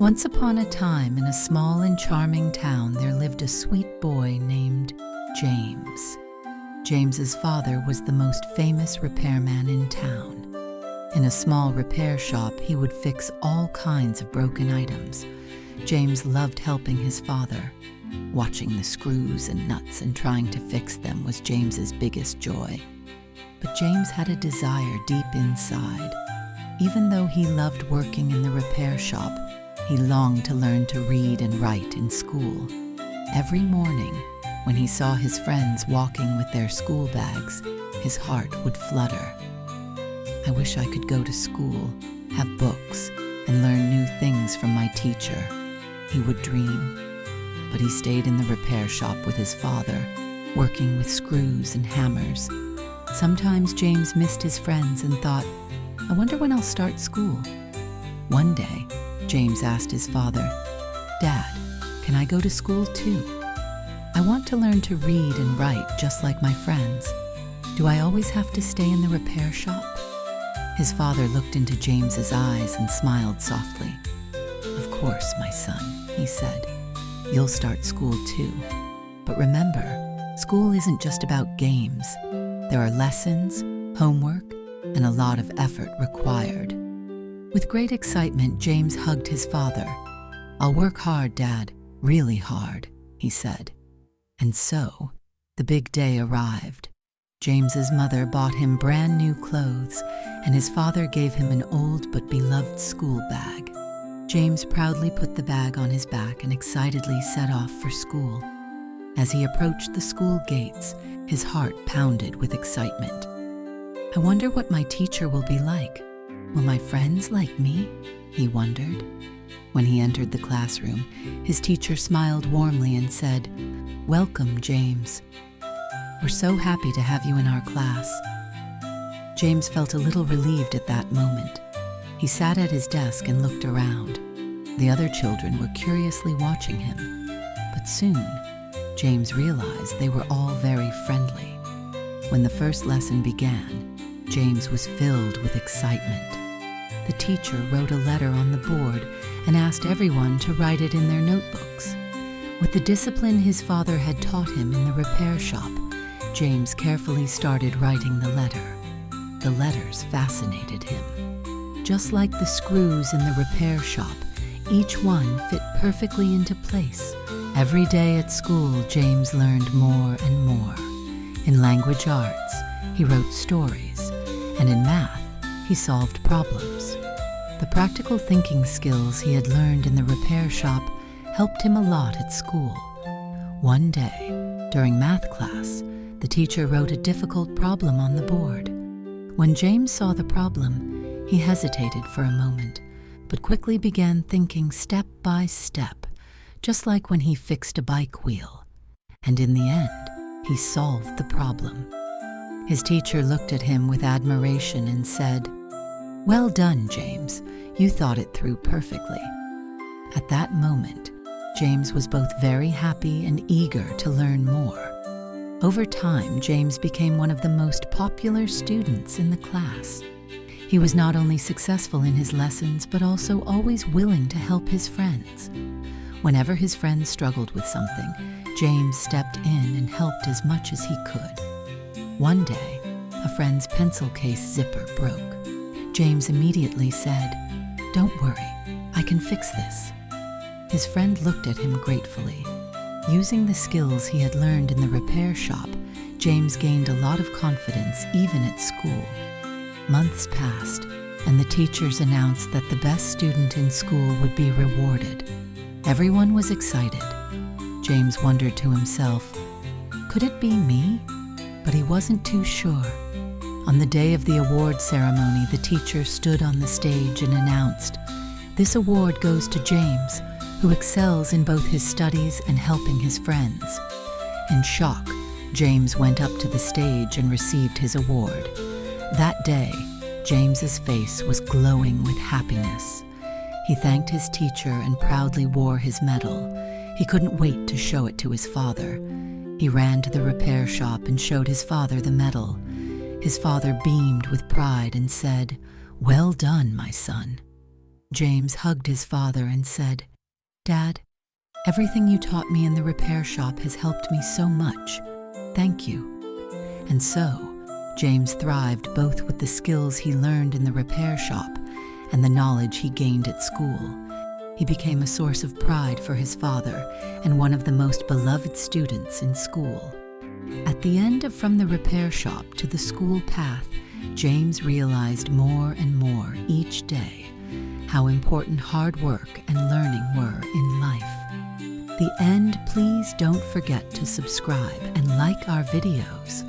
Once upon a time, in a small and charming town, there lived a sweet boy named James. James's father was the most famous repairman in town. In a small repair shop, he would fix all kinds of broken items. James loved helping his father. Watching the screws and nuts and trying to fix them was James's biggest joy. But James had a desire deep inside. Even though he loved working in the repair shop, he longed to learn to read and write in school. Every morning, when he saw his friends walking with their school bags, his heart would flutter. I wish I could go to school, have books, and learn new things from my teacher, he would dream. But he stayed in the repair shop with his father, working with screws and hammers. Sometimes James missed his friends and thought, I wonder when I'll start school. One day, James asked his father, Dad, can I go to school too? I want to learn to read and write just like my friends. Do I always have to stay in the repair shop? His father looked into James's eyes and smiled softly. Of course, my son, he said. You'll start school too. But remember, school isn't just about games. There are lessons, homework, and a lot of effort required. With great excitement, James hugged his father. I'll work hard, Dad, really hard, he said. And so, the big day arrived. James's mother bought him brand new clothes, and his father gave him an old but beloved school bag. James proudly put the bag on his back and excitedly set off for school. As he approached the school gates, his heart pounded with excitement. I wonder what my teacher will be like. Will my friends like me? He wondered. When he entered the classroom, his teacher smiled warmly and said, Welcome, James. We're so happy to have you in our class. James felt a little relieved at that moment. He sat at his desk and looked around. The other children were curiously watching him. But soon, James realized they were all very friendly. When the first lesson began, James was filled with excitement. The teacher wrote a letter on the board and asked everyone to write it in their notebooks. With the discipline his father had taught him in the repair shop, James carefully started writing the letter. The letters fascinated him. Just like the screws in the repair shop, each one fit perfectly into place. Every day at school, James learned more and more. In language arts, he wrote stories, and in math, he solved problems. The practical thinking skills he had learned in the repair shop helped him a lot at school. One day, during math class, the teacher wrote a difficult problem on the board. When James saw the problem, he hesitated for a moment, but quickly began thinking step by step, just like when he fixed a bike wheel. And in the end, he solved the problem. His teacher looked at him with admiration and said, Well done, James. You thought it through perfectly. At that moment, James was both very happy and eager to learn more. Over time, James became one of the most popular students in the class. He was not only successful in his lessons, but also always willing to help his friends. Whenever his friends struggled with something, James stepped in and helped as much as he could. One day, a friend's pencil case zipper broke. James immediately said, Don't worry, I can fix this. His friend looked at him gratefully. Using the skills he had learned in the repair shop, James gained a lot of confidence even at school. Months passed, and the teachers announced that the best student in school would be rewarded. Everyone was excited. James wondered to himself, could it be me? But he wasn't too sure. On the day of the award ceremony, the teacher stood on the stage and announced, This award goes to James, who excels in both his studies and helping his friends. In shock, James went up to the stage and received his award. That day, James's face was glowing with happiness. He thanked his teacher and proudly wore his medal. He couldn't wait to show it to his father. He ran to the repair shop and showed his father the medal. His father beamed with pride and said, "Well done, my son." James hugged his father and said, "Dad, everything you taught me in the repair shop has helped me so much. Thank you." And so, James thrived both with the skills he learned in the repair shop and the knowledge he gained at school. He became a source of pride for his father and one of the most beloved students in school. At the end of From the Repair Shop to the School Path, James realized more and more each day how important hard work and learning were in life. The end. Please don't forget to subscribe and like our videos.